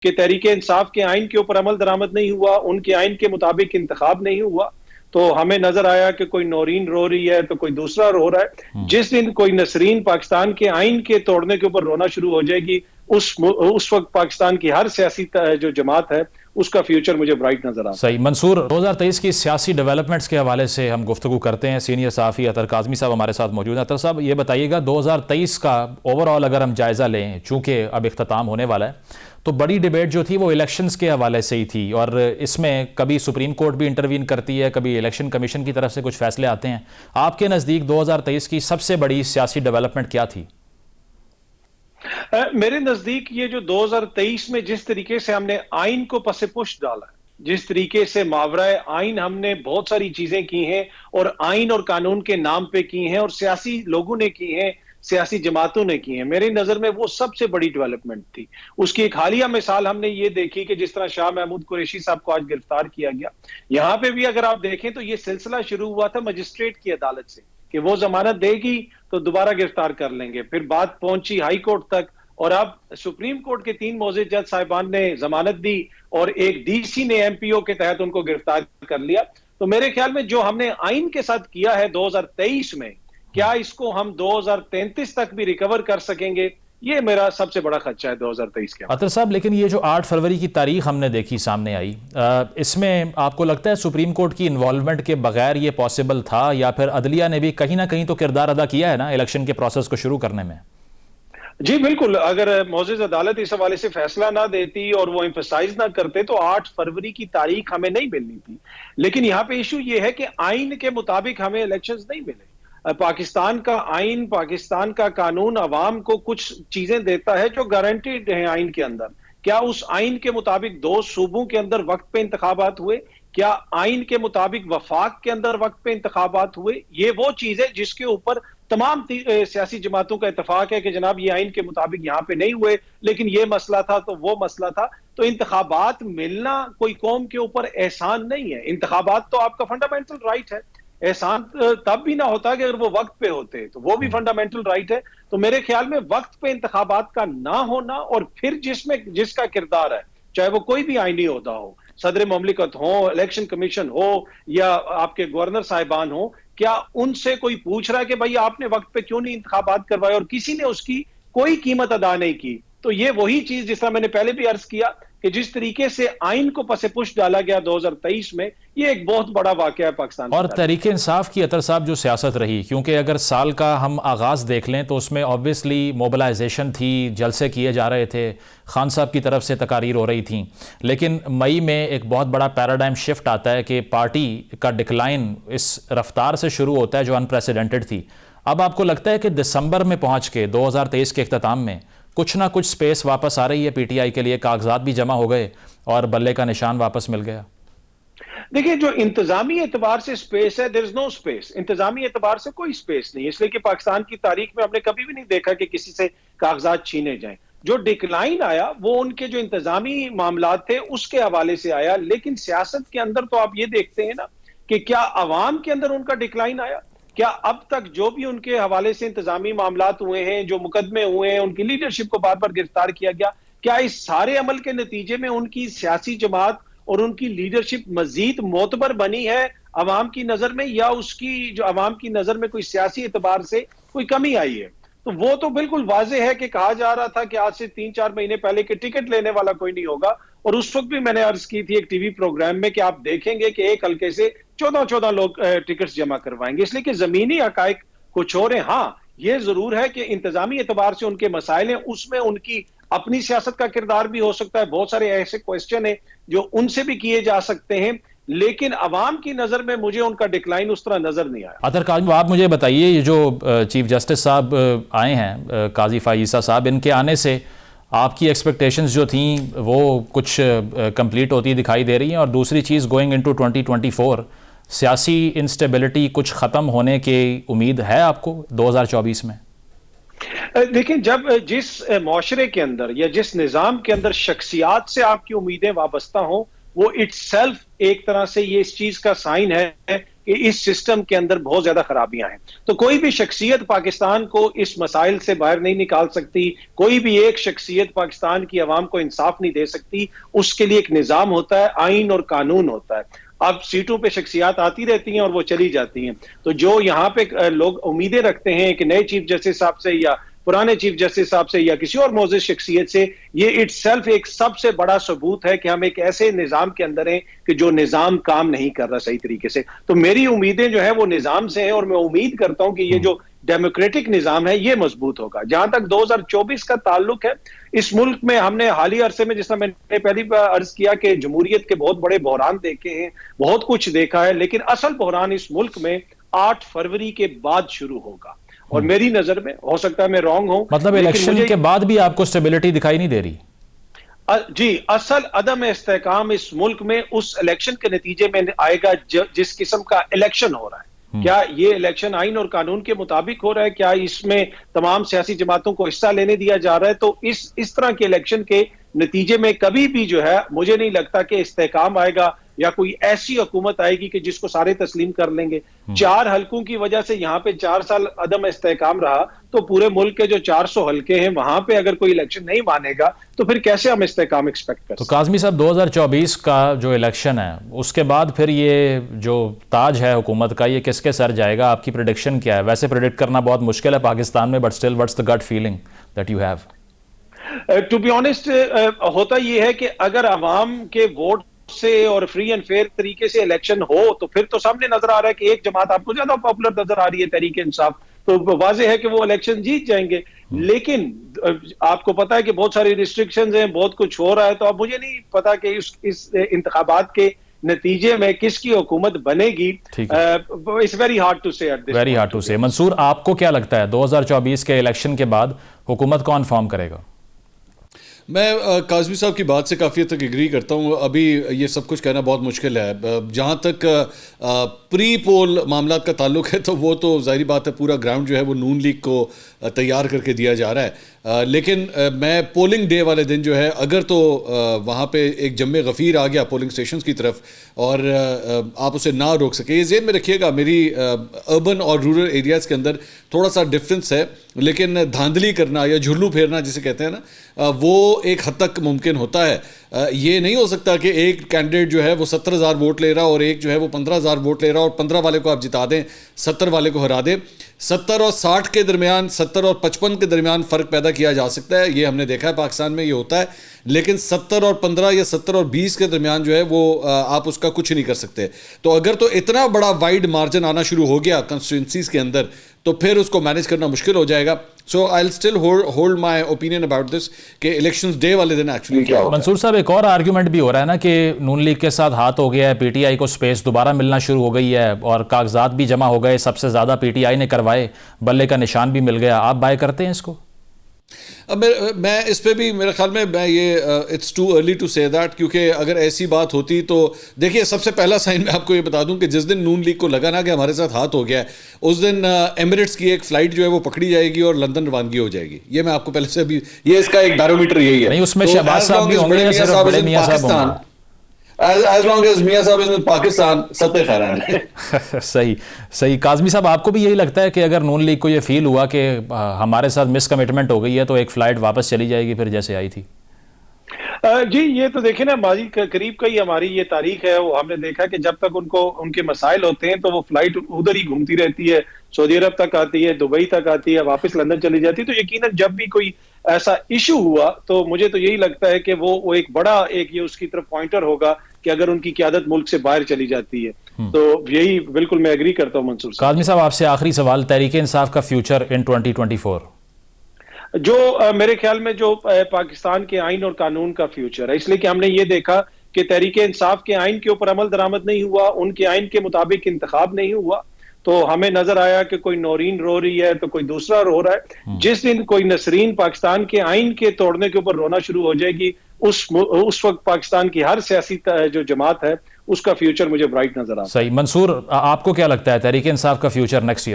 कि तहरीके इंसाफ के आइन के ऊपर अमल दरामद नहीं हुआ, उनके आइन के मुताबिक इंतखाब नहीं हुआ, तो हमें नजर आया कि कोई नौरीन रो रही है तो कोई दूसरा रो रहा है। जिस दिन कोई नसरीन पाकिस्तान के आइन के तोड़ने के ऊपर रोना शुरू हो जाएगी, उस वक्त पाकिस्तान की हर सियासी जो जमात है उसका फ्यूचर मुझे ब्राइट नजर आता है। सही। मंसूर, 2023 की सियासी डेवलपमेंट्स के हवाले से हम गुफ्तगू करते हैं। सीनियर सहाफ़ी अतर काज़मी साहब हमारे साथ मौजूद हैं। अतर साहब, ये बताइएगा 2023 का ओवरऑल अगर हम जायज़ा लें, चूँकि अब इख्तिताम होने वाला है, तो बड़ी डिबेट जो थी वो इलेक्शंस के हवाले से ही थी, और इसमें कभी सुप्रीम कोर्ट भी इंटरवीन करती है, कभी इलेक्शन कमीशन की तरफ से कुछ फैसले आते हैं। आपके नज़दीक 2023 की सबसे बड़ी सियासी डेवलपमेंट क्या थी? मेरे नजदीक ये जो 2023 में जिस तरीके से हमने आइन को पसे-पुश डाला है, जिस तरीके से मावराए आइन हमने बहुत सारी चीजें की हैं और आइन और कानून के नाम पे की हैं और सियासी लोगों ने की हैं, सियासी जमातों ने की हैं, मेरी नजर में वो सबसे बड़ी डेवलपमेंट थी। उसकी एक हालिया मिसाल हमने ये देखी कि जिस तरह शाह महमूद कुरैशी साहब को आज गिरफ्तार किया गया, यहां पे भी अगर आप देखें तो ये सिलसिला शुरू हुआ था मजिस्ट्रेट की अदालत से कि वो जमानत देगी तो दोबारा गिरफ्तार कर लेंगे, फिर बात पहुंची हाई कोर्ट तक, और अब सुप्रीम कोर्ट के 3 मोअज़्ज़िज़ जज साहिबान ने जमानत दी और एक डीसी ने एमपीओ के तहत उनको गिरफ्तार कर लिया। तो मेरे ख्याल में जो हमने आइन के साथ किया है 2023 में, क्या इसको हम 2033 तक भी रिकवर कर सकेंगे? ये मेरा सबसे बड़ा खदशा है 2023 के। अतर साहब, लेकिन ये जो 8 फरवरी की तारीख हमने देखी सामने आई, इसमें आपको लगता है सुप्रीम कोर्ट की इन्वॉल्वमेंट के बगैर ये पॉसिबल था, या फिर अदलिया ने भी कहीं ना कहीं तो किरदार अदा किया है ना इलेक्शन के प्रोसेस को शुरू करने में? जी बिल्कुल, अगर मोअज़्ज़िज़ अदालत इस हवाले से फैसला ना देती और वो एम्फसाइज ना करते तो 8 फरवरी की तारीख हमें नहीं मिलनी थी। लेकिन यहाँ पे इशू ये है कि आइन के मुताबिक हमें इलेक्शंस नहीं मिले। पाकिस्तान का आइन, पाकिस्तान का कानून अवाम को कुछ चीजें देता है जो गारंटीड है आइन के अंदर। क्या उस आइन के मुताबिक 2 सूबों के अंदर वक्त पे इंतखाबात हुए? क्या आइन के मुताबिक वफाक के अंदर वक्त पे इंतखाबात हुए? ये वो चीज है जिसके ऊपर तमाम सियासी जमातों का इत्तेफाक है कि जनाब ये आइन के मुताबिक यहाँ पे नहीं हुए, लेकिन ये मसला था तो वो मसला था। तो इंतखाबात मिलना कोई कौम के ऊपर एहसान नहीं है। इंतखाबात तो आपका फंडामेंटल राइट है। एहसान तब भी ना होता कि अगर वो वक्त पे होते, तो वो भी फंडामेंटल राइट है। तो मेरे ख्याल में वक्त पे इंतखाबात का ना होना और फिर जिसका किरदार है, चाहे वो कोई भी आईनी ओहदा हो, सदर मुमलिकत हो, इलेक्शन कमीशन हो या आपके गवर्नर साहिबान हो, क्या उनसे कोई पूछ रहा है कि भाई आपने वक्त पे क्यों नहीं इंतखाबात करवाए, और किसी ने उसकी कोई कीमत अदा नहीं की? तो ये वही चीज जिस तरह मैंने पहले भी अर्ज किया कि जिस तरीके से आइन को पसे-पुश डाला गया 2023 में, ये एक बहुत बड़ा वाकया है पाकिस्तान। और तहरीक इंसाफ की अतर साहब जो सियासत रही, क्योंकि अगर साल का हम आगाज़ देख लें तो उसमें ऑब्वियसली मोबिलाइजेशन थी, जलसे किए जा रहे थे, खान साहब की तरफ से तकारीर हो रही थी, लेकिन मई में एक बहुत बड़ा पैराडाइम शिफ्ट आता है कि पार्टी का डिक्लाइन इस रफ्तार से शुरू होता है जो अनप्रेसिडेंटेड थी। अब आपको लगता है कि दिसंबर में पहुँच के 2023 के इख्तिताम में कुछ ना कुछ स्पेस वापस आ रही है पीटीआई के लिए, कागजात भी जमा हो गए और बल्ले का निशान वापस मिल गया? देखिए, जो इंतजामी एतबार से स्पेस है, देयर इज नो स्पेस। इंतजामी एतबार से कोई स्पेस नहीं, इसलिए कि पाकिस्तान की तारीख में हमने कभी भी नहीं देखा कि किसी से कागजात छीने जाएं। जो डिक्लाइन आया वो उनके जो इंतजामी मामलात थे उसके हवाले से आया, लेकिन सियासत के अंदर तो आप ये देखते हैं ना कि क्या अवाम के अंदर उनका डिक्लाइन आया? क्या अब तक जो भी उनके हवाले से इंतजामी मामलात हुए हैं, जो मुकदमे हुए हैं, उनकी लीडरशिप को बार बार गिरफ्तार किया गया, क्या इस सारे अमल के नतीजे में उनकी सियासी जमात और उनकी लीडरशिप मजीद मोतबर बनी है अवाम की नजर में, या उसकी जो अवाम की नजर में कोई सियासी एतबार से कोई कमी आई है? तो वो तो बिल्कुल वाजे है कि कहा जा रहा था कि आज से 3-4 महीने पहले कि टिकट लेने वाला कोई नहीं होगा, और उस वक्त भी मैंने अर्ज की थी एक टीवी प्रोग्राम में कि आप देखेंगे कि एक हल्के से 14-14 लोग टिकट्स जमा करवाएंगे, इसलिए कि जमीनी हकायक कुछ और है। हाँ, ये जरूर है कि इंतजामी एतबार से उनके मसाइल हैं, उसमें उनकी अपनी सियासत का किरदार भी हो सकता है, बहुत सारे ऐसे क्वेश्चन हैं जो उनसे भी किए जा सकते हैं, लेकिन अवाम की नजर में मुझे उनका डिक्लाइन उस तरह नजर नहीं आया। अतर काज़मी, आप मुझे बताइए, ये जो चीफ जस्टिस साहब आए हैं, काजी फायीसा साहब, इनके आने से आपकी एक्सपेक्टेशंस जो थी वो कुछ कंप्लीट होती दिखाई दे रही हैं, और दूसरी चीज़ गोइंग इनटू 2024 सियासी इंस्टेबिलिटी कुछ ख़त्म होने की उम्मीद है आपको 2024 में? देखिए, जब जिस माशरे के अंदर या जिस निज़ाम के अंदर शख्सियात से आपकी उम्मीदें वाबस्ता हों, वो इट्सेल्फ एक तरह से ये इस चीज का साइन है कि इस सिस्टम के अंदर बहुत ज्यादा खराबियां हैं। तो कोई भी शख्सियत पाकिस्तान को इस मसाइल से बाहर नहीं निकाल सकती, कोई भी एक शख्सियत पाकिस्तान की आवाम को इंसाफ नहीं दे सकती। उसके लिए एक निज़ाम होता है, आइन और कानून होता है। अब सीटों पे शख्सियात आती रहती हैं और वो चली जाती हैं। तो जो यहाँ पे लोग उम्मीदें रखते हैं कि नए चीफ जस्टिस साहब से या पुराने चीफ जस्टिस साहब से या किसी और मोअज़्ज़ज़ शख्सियत से, ये इटसेल्फ एक सबसे बड़ा सबूत है कि हम एक ऐसे निज़ाम के अंदर हैं कि जो निज़ाम काम नहीं कर रहा सही तरीके से। तो मेरी उम्मीदें जो है वो निज़ाम से हैं और मैं उम्मीद करता हूं कि ये जो डेमोक्रेटिक निज़ाम है ये मजबूत होगा। जहां तक 2024 का ताल्लुक है, इस मुल्क में हमने हालिया अरसे में, जिस तरह मैंने पहली बार अर्ज किया, कि जमहूरियत के बहुत बड़े बहरान देखे हैं, बहुत कुछ देखा है, लेकिन असल बहरान इस मुल्क में 8 फरवरी के बाद शुरू होगा। और मेरी नजर में, हो सकता है मैं रॉन्ग हूं, मतलब इलेक्शन के बाद भी आपको स्टेबिलिटी दिखाई नहीं दे रही? जी, असल अदम इस्तेहकाम इस मुल्क में उस इलेक्शन के नतीजे में आएगा जिस किस्म का इलेक्शन हो रहा है। क्या ये इलेक्शन आइन और कानून के मुताबिक हो रहा है? क्या इसमें तमाम सियासी जमातों को हिस्सा लेने दिया जा रहा है? तो इस तरह के इलेक्शन के नतीजे में कभी भी जो है, मुझे नहीं लगता कि इस्तेहकाम आएगा या कोई ऐसी हुकूमत आएगी कि जिसको सारे तस्लीम कर लेंगे। 4 हल्कों की वजह से यहाँ पे 4 साल अदम इस्तेहकाम रहा, तो पूरे मुल्क के जो 400 हल्के हैं वहां पे अगर कोई इलेक्शन नहीं मानेगा तो फिर कैसे हम इस्तेहकाम एक्सपेक्ट कर सकते? तो काज़मी साहब, 2024 का जो इलेक्शन है उसके बाद फिर ये जो ताज है हुकूमत का, ये किसके सर जाएगा? आपकी प्रेडिक्शन क्या है? वैसे प्रेडिक्ट करना बहुत मुश्किल है पाकिस्तान में, but still what's the gut feeling that you have? To be honest, होता यह है कि अगर अवाम के वोट से और फ्री एंड फेयर तरीके से इलेक्शन हो तो फिर तो सामने नजर आ रहा है कि एक जमात आपको ज्यादा पॉपुलर नजर आ रही है, तहरीक इंसाफ, तो वाजे है कि वो इलेक्शन जीत जाएंगे। लेकिन आपको पता है कि बहुत सारी रिस्ट्रिक्शंस हैं, बहुत कुछ हो रहा है, तो अब मुझे नहीं पता कि इस इंतखाबात के नतीजे में किसकी हुकूमत बनेगी। इट्स वेरी हार्ड टू से, वेरी हार्ड टू से। मंसूर, आपको क्या लगता है 2024 के इलेक्शन के बाद हुकूमत कौन फॉर्म करेगा? मैं काज़मी साहब की बात से काफ़ी हद तक एग्री करता हूँ। अभी ये सब कुछ कहना बहुत मुश्किल है। जहाँ तक प्री पोल मामलात का ताल्लुक है तो वो तो ज़ाहिर बात है, पूरा ग्राउंड जो है वो नून लीग को तैयार करके दिया जा रहा है। लेकिन मैं पोलिंग डे वाले दिन जो है, अगर तो वहाँ पे एक जम्मे गफ़ीर आ गया पोलिंग स्टेशंस की तरफ और आप उसे ना रोक सके, ये ज़हन में रखिएगा, मेरी अर्बन और रूरल एरियाज़ के अंदर थोड़ा सा डिफरेंस है, लेकिन धांधली करना या झुल्लू फेरना जिसे कहते हैं ना, वो एक हद तक मुमकिन होता है। ये नहीं हो सकता कि एक कैंडिडेट जो है वो 70,000 वोट ले रहा और एक जो है वो 15,000 वोट ले रहा और 15 वाले को आप जिता दें, 70 वाले को हरा दें। 70 और 60 के दरमियान, 70 और 55 के दरमियान फ़र्क पैदा किया जा सकता है, ये हमने देखा है पाकिस्तान में ये होता है। लेकिन 70 और 15 या 70 और 20 के दरमियान जो है वो आप उसका कुछ नहीं कर सकते। तो अगर तो इतना बड़ा वाइड मार्जिन आना शुरू हो गया कंस्टिट्यूंसीज के अंदर, तो फिर उसको मैनेज करना मुश्किल हो जाएगा। So I will still hold my opinion about this कि इलेक्शंस डे वाले दिन एक्चुअली क्या होगा। मंसूर साहब, एक और आर्ग्यूमेंट भी हो रहा है ना कि नून लीग के साथ हाथ हो गया है, पीटीआई को स्पेस दोबारा मिलना शुरू हो गई है और कागजात भी जमा हो गए, सबसे ज़्यादा पीटीआई ने करवाए, बल्ले का निशान भी मिल गया। आप बाय करते हैं इसको? अब मैं इस पे भी, मेरे ख्याल में मैं ये it's too early to say that, क्योंकि अगर ऐसी बात होती तो देखिए, सबसे पहला साइन मैं आपको ये बता दूं कि जिस दिन नून लीग को लगा ना कि हमारे साथ हाथ हो गया है, उस दिन एमिरेट्स की एक फ़्लाइट जो है वो पकड़ी जाएगी और लंदन रवानगी हो जाएगी। ये मैं आपको पहले से अभी, ये इसका एक बैरोमीटर यही है। नहीं, उसमें शहबाज साहब भी होंगे या सिर्फ बड़े मियां साहब होंगे? As long as मियां साहब इज पाकिस्तान, सब पे खैरान है। सही सही। काज़मी साहब, आपको भी यही लगता है कि अगर नून लीग को ये फील हुआ कि हमारे साथ मिसकमिटमेंट हो गई है तो एक फ़्लाइट वापस चली जाएगी फिर जैसे आई थी? जी, ये तो देखें ना, माजी करीब का ही हमारी ये तारीख है, वो हमने देखा कि जब तक उनको उनके मसाइल होते हैं तो वो फ्लाइट उधर ही घूमती रहती है, सऊदी अरब तक आती है, दुबई तक आती है, वापस लंदन चली जाती है। तो यकीनन जब भी कोई ऐसा इशू हुआ तो मुझे तो यही लगता है कि वो एक बड़ा ये उसकी तरफ पॉइंटर होगा कि अगर उनकी क़यादत मुल्क से बाहर चली जाती है। तो यही बिल्कुल मैं एग्री करता हूँ मंसूर साहब। काज़मी साहब, आपसे आखिरी सवाल, तहरीक इंसाफ का फ्यूचर इन 2024? जो मेरे ख्याल में जो पाकिस्तान के आइन और कानून का फ्यूचर है, इसलिए कि हमने ये देखा कि तहरीक इंसाफ के आइन के ऊपर अमल दरामद नहीं हुआ, उनके आइन के मुताबिक इंतखाब नहीं हुआ, तो हमें नजर आया कि कोई नौरीन रो रही है तो कोई दूसरा रो रहा है। जिस दिन कोई नसरीन पाकिस्तान के आइन के तोड़ने के ऊपर रोना शुरू हो जाएगी, उस वक्त पाकिस्तान की हर सियासी जो जमात है उसका फ्यूचर मुझे ब्राइट नजर आता है। सही। मंसूर, आपको क्या लगता है तहरीक इंसाफ का फ्यूचर नेक्स्ट ईयर?